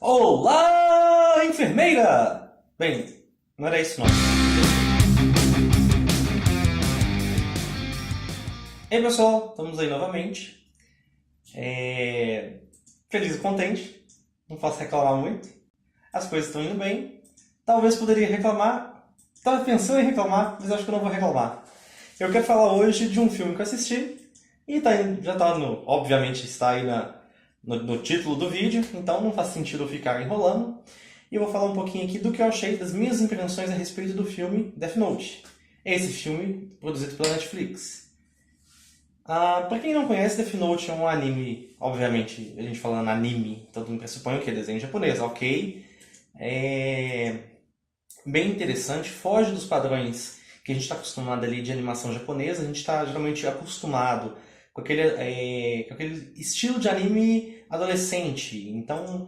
Olá, enfermeira! Bem, não era isso não. Ei pessoal, estamos aí novamente. Feliz e contente, não posso reclamar muito. As coisas estão indo bem. Talvez poderia reclamar, estava pensando em reclamar, mas acho que eu não vou reclamar. Eu quero falar hoje de um filme que eu assisti e já está obviamente está aí no título do vídeo, então não faz sentido eu ficar enrolando. E eu vou falar um pouquinho aqui do que eu achei, das minhas impressões a respeito do filme Death Note. Esse filme produzido pela Netflix. Pra quem não conhece, Death Note é um anime, obviamente, a gente falando anime, todo mundo pressupõe o que? Desenho japonês, ok. É bem interessante, foge dos padrões que a gente está acostumado ali de animação japonesa. A gente está geralmente acostumado com aquele estilo de anime adolescente. Então,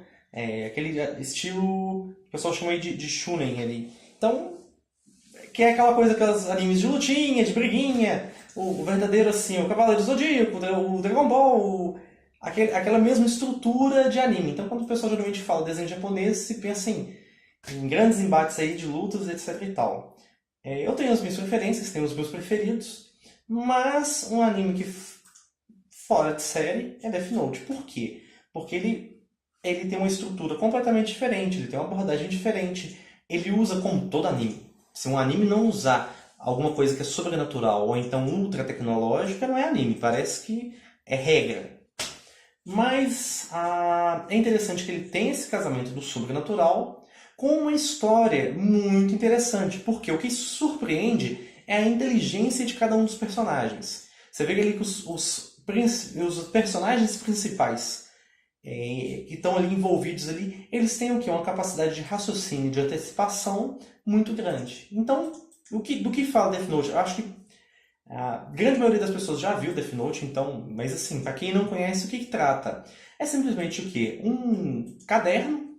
aquele estilo que o pessoal chama aí de shonen ali. Então, que é aquela coisa, aquelas animes de lutinha, de briguinha, o verdadeiro assim, o Cavaleiro do Zodíaco, o Dragon Ball, aquela mesma estrutura de anime. Então, quando o pessoal geralmente fala desenho japonês, se pensa em grandes embates aí de lutas, etc e tal. Eu tenho as minhas preferências, tenho os meus preferidos, mas um anime que fora de série é Death Note. Por quê? Porque ele tem uma estrutura completamente diferente, ele tem uma abordagem diferente. Ele usa, como todo anime, se um anime não usar alguma coisa que é sobrenatural ou então ultra tecnológica, não é anime, parece que é regra. Mas é interessante que ele tem esse casamento do sobrenatural com uma história muito interessante, porque o que surpreende é a inteligência de cada um dos personagens. Você vê ali que os personagens principais que estão ali envolvidos ali, eles têm o quê? Uma capacidade de raciocínio, de antecipação muito grande. Então, do que fala Death Note? Eu acho que a grande maioria das pessoas já viu Death Note, então, mas assim, para quem não conhece, o que trata? É simplesmente o quê? Um caderno.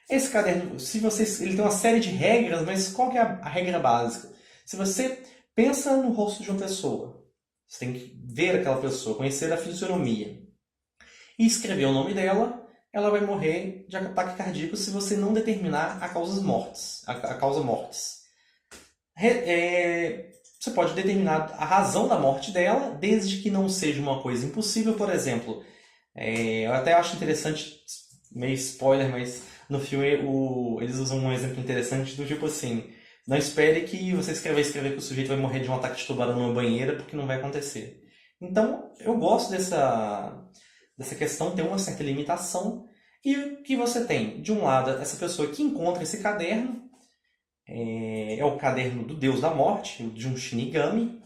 Esse caderno, ele tem uma série de regras, mas qual que é a regra básica? Se você pensa no rosto de uma pessoa, você tem que ver aquela pessoa, conhecer a fisionomia e escrever o nome dela, ela vai morrer de ataque cardíaco se você não determinar a causa mortes. Você pode determinar a razão da morte dela, desde que não seja uma coisa impossível. Por exemplo, eu até acho interessante, meio spoiler, mas no filme eles usam um exemplo interessante do tipo assim: não espere que você vai escrever que o sujeito vai morrer de um ataque de tubarão numa banheira, porque não vai acontecer. Então, eu gosto dessa questão ter uma certa limitação. E o que você tem? De um lado, essa pessoa que encontra esse caderno, é o caderno do Deus da Morte, de um Shinigami,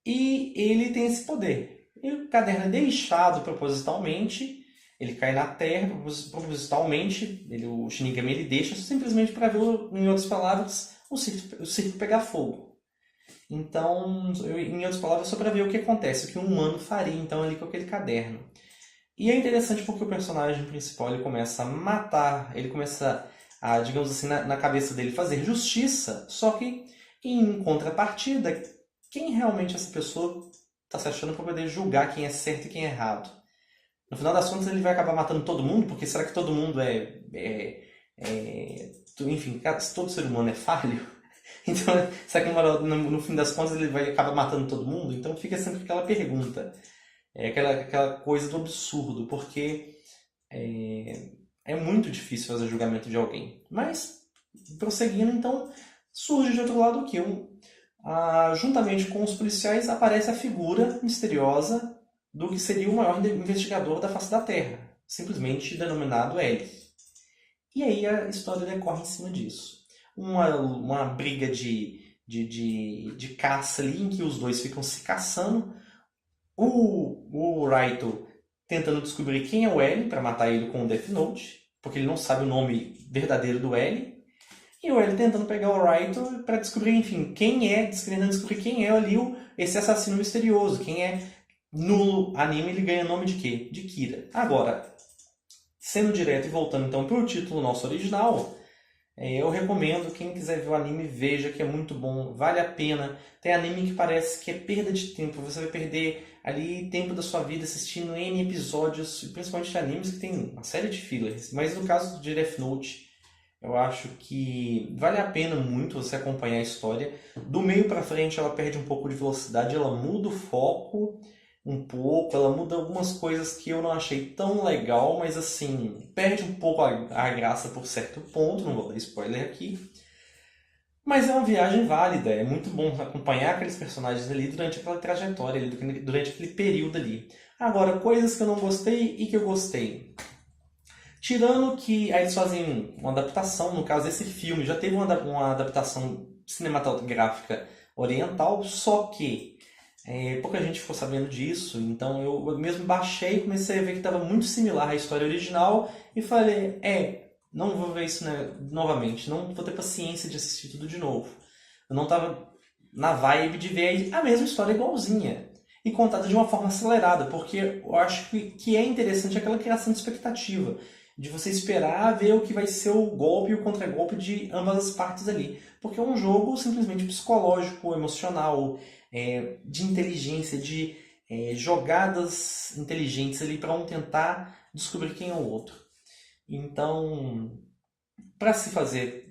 e ele tem esse poder. E o caderno é deixado propositalmente, ele cai na Terra propositalmente, o Shinigami ele deixa simplesmente para ver, em outras palavras, o circo pegar fogo. Então, em outras palavras, só para ver o que acontece, o que um humano faria então ali com aquele caderno. E é interessante porque o personagem principal ele começa a matar, ele começa a, digamos assim, na cabeça dele fazer justiça, só que em contrapartida, quem realmente essa pessoa está se achando para poder julgar quem é certo e quem é errado? No final das contas ele vai acabar matando todo mundo, porque será que todo mundo enfim, todo ser humano é falho? Então, será que no fim das contas ele vai acabar matando todo mundo? Então fica sempre aquela pergunta. Aquela coisa do absurdo, porque é muito difícil fazer julgamento de alguém. Mas, prosseguindo, então, surge de outro lado o quê? Juntamente com os policiais aparece a figura misteriosa do que seria o maior investigador da face da Terra, simplesmente denominado L. E aí a história decorre em cima disso. Uma briga de caça ali, em que os dois ficam se caçando. O Raito tentando descobrir quem é o L para matar ele com o Death Note, porque ele não sabe o nome verdadeiro do L. E o L tentando pegar o Raito para descobrir, enfim, tentando descobrir quem é ali esse assassino misterioso, quem é. No anime ele ganha nome de quê? De Kira. Agora, sendo direto e voltando então para o título nosso original, Eu recomendo, quem quiser ver o anime, veja que é muito bom, vale a pena. Tem anime que parece que é perda de tempo, você vai perder ali tempo da sua vida assistindo N episódios, principalmente animes que tem uma série de fillers. Mas no caso de Death Note, eu acho que vale a pena muito você acompanhar a história. Do meio pra frente ela perde um pouco de velocidade, ela muda o foco um pouco, ela muda algumas coisas que eu não achei tão legal, mas assim, perde um pouco a graça por certo ponto, não vou dar spoiler aqui. Mas é uma viagem válida, é muito bom acompanhar aqueles personagens ali durante aquela trajetória, ali, durante aquele período ali. Agora, coisas que eu não gostei e que eu gostei. Tirando que aí eles fazem uma adaptação, no caso esse filme já teve uma adaptação cinematográfica oriental, só que pouca gente ficou sabendo disso, então eu mesmo baixei e comecei a ver que estava muito similar à história original e falei, não vou ver isso, né, novamente, não vou ter paciência de assistir tudo de novo. Eu não estava na vibe de ver a mesma história igualzinha e contada de uma forma acelerada, porque eu acho que é interessante aquela criação de expectativa, de você esperar ver o que vai ser o golpe e o contragolpe de ambas as partes ali. Porque é um jogo simplesmente psicológico, emocional, de inteligência, de jogadas inteligentes ali para um tentar descobrir quem é o outro. Então, para se fazer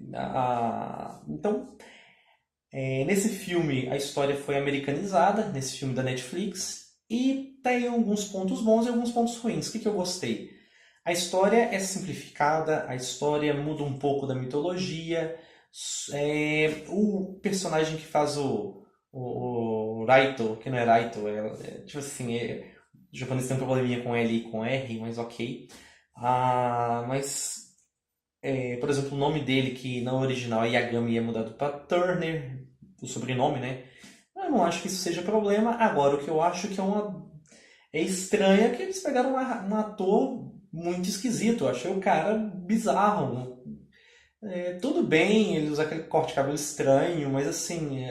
então, nesse filme a história foi americanizada, nesse filme da Netflix, e tem alguns pontos bons e alguns pontos ruins. O que eu gostei? A história é simplificada, a história muda um pouco da mitologia. O personagem que faz o Raito, que não é Raito, tipo assim, o japonês tem um probleminha com L e com R, mas ok. Mas, por exemplo, o nome dele, que na original é Yagami, é mudado para Turner, o sobrenome, né? Eu não acho que isso seja problema. Agora, o que eu acho que é estranho é que eles pegaram um ator muito esquisito. Eu achei o cara bizarro. Tudo bem, ele usa aquele corte de cabelo estranho, mas assim,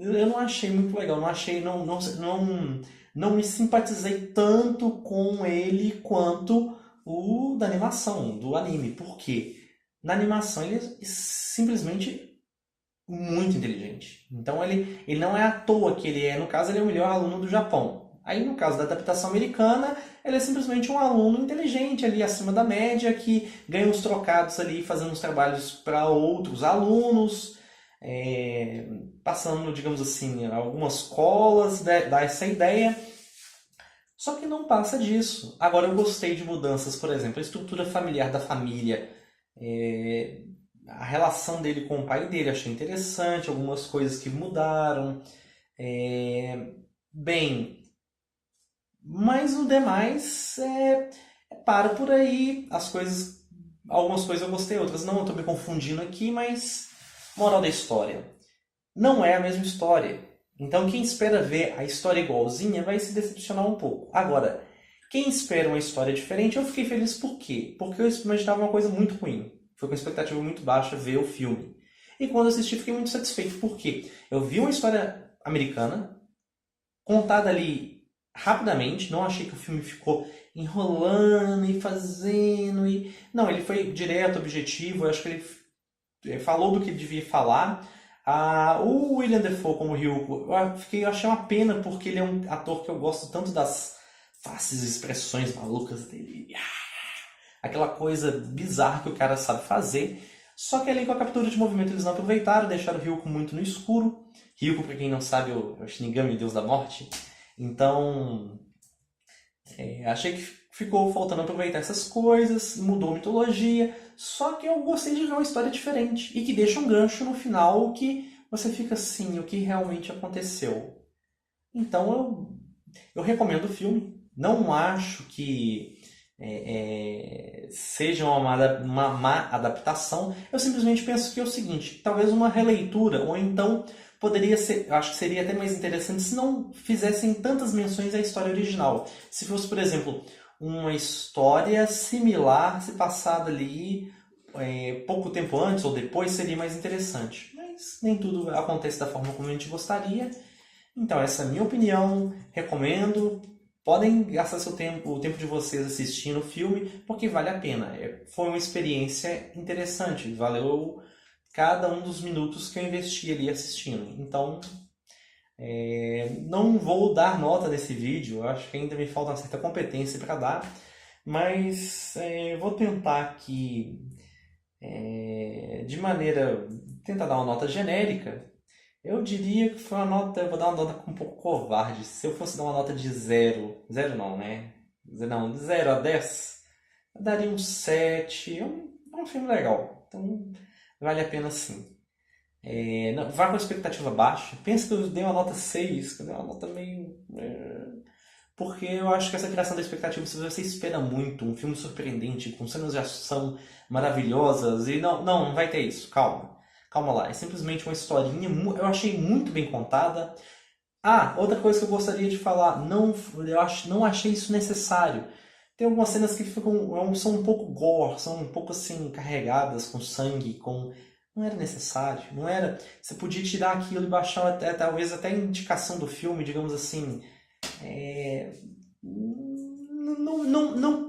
eu não achei muito legal. Não achei, não me simpatizei tanto com ele quanto o da animação, do anime. Por quê? Na animação ele é simplesmente muito inteligente. Então ele não é à toa que ele é, no caso, ele é o melhor aluno do Japão. Aí, no caso da adaptação americana, ele é simplesmente um aluno inteligente ali acima da média que ganha uns trocados ali fazendo os trabalhos para outros alunos, passando, digamos assim, algumas colas, dá essa ideia. Só que não passa disso. Agora eu gostei de mudanças, por exemplo, a estrutura familiar da família, a relação dele com o pai dele, achei interessante, algumas coisas que mudaram. Bem, mas o demais para por aí. Algumas coisas eu gostei, outras não, eu estou me confundindo aqui, mas moral da história. Não é a mesma história. Então quem espera ver a história igualzinha vai se decepcionar um pouco. Agora, quem espera uma história diferente, eu fiquei feliz por quê? Porque eu imaginava uma coisa muito ruim. Foi com expectativa muito baixa ver o filme. E quando assisti, fiquei muito satisfeito. Por quê? Eu vi uma história americana, contada ali rapidamente. Não achei que o filme ficou enrolando e fazendo. Não, ele foi direto, objetivo. Eu acho que ele falou do que ele devia falar. O William Dafoe como Ryuko, eu achei uma pena porque ele é um ator que eu gosto tanto das faces e expressões malucas dele. Aquela coisa bizarra que o cara sabe fazer. Só que ali com a captura de movimento eles não aproveitaram, deixaram o Ryuko muito no escuro. Ryuko, pra quem não sabe, é o Shinigami, Deus da Morte. Então, achei que ficou faltando aproveitar essas coisas, mudou a mitologia. Só que eu gostei de ver uma história diferente e que deixa um gancho no final que você fica assim, o que realmente aconteceu. Então eu recomendo o filme. Não acho que seja uma má adaptação. Eu simplesmente penso que é o seguinte, talvez uma releitura, ou então poderia ser, eu acho que seria até mais interessante se não fizessem tantas menções à história original. Se fosse, por exemplo, uma história similar se passada ali pouco tempo antes ou depois, seria mais interessante. Mas nem tudo acontece da forma como a gente gostaria. Então essa é a minha opinião, recomendo. podem gastar seu tempo, o tempo de vocês assistindo o filme, porque vale a pena. Foi uma experiência interessante, valeu cada um dos minutos que eu investi ali assistindo. Então, não vou dar nota nesse vídeo, eu acho que ainda me falta uma certa competência para dar, mas vou tentar aqui, tentar dar uma nota genérica. Eu diria que foi uma nota, eu vou dar uma nota um pouco covarde. Se eu fosse dar uma nota de 0 não, né? Não, de 0 a 10, eu daria um 7. É um filme legal, então vale a pena sim. Não, vá com a expectativa baixa. Pensa que eu dei uma nota 6, que eu dei uma nota meio. Porque eu acho que essa criação da expectativa, se você espera muito, um filme surpreendente, com cenas de ação maravilhosas, e não vai ter isso, calma. Calma lá, é simplesmente uma historinha, eu achei muito bem contada. Ah, outra coisa que eu gostaria de falar, não achei isso necessário. Tem algumas cenas que são um pouco gore, são um pouco assim, carregadas com sangue, não era necessário, não era. Você podia tirar aquilo e baixar talvez até a indicação do filme, digamos assim.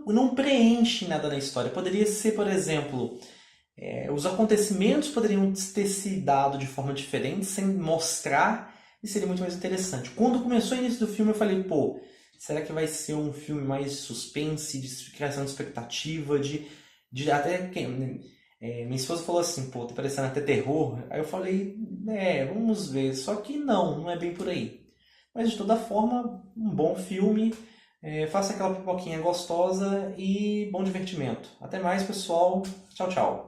Não preenche nada na história. Poderia ser, por exemplo, os acontecimentos poderiam ter se dado de forma diferente, sem mostrar, e seria muito mais interessante. Quando começou o início do filme, eu falei, pô, será que vai ser um filme mais de suspense, de criação de expectativa, de até... minha esposa falou assim, pô, tá parecendo até terror. Aí eu falei, vamos ver. Só que não é bem por aí. Mas de toda forma, um bom filme. Faça aquela pipoquinha gostosa e bom divertimento. Até mais, pessoal. Tchau, tchau.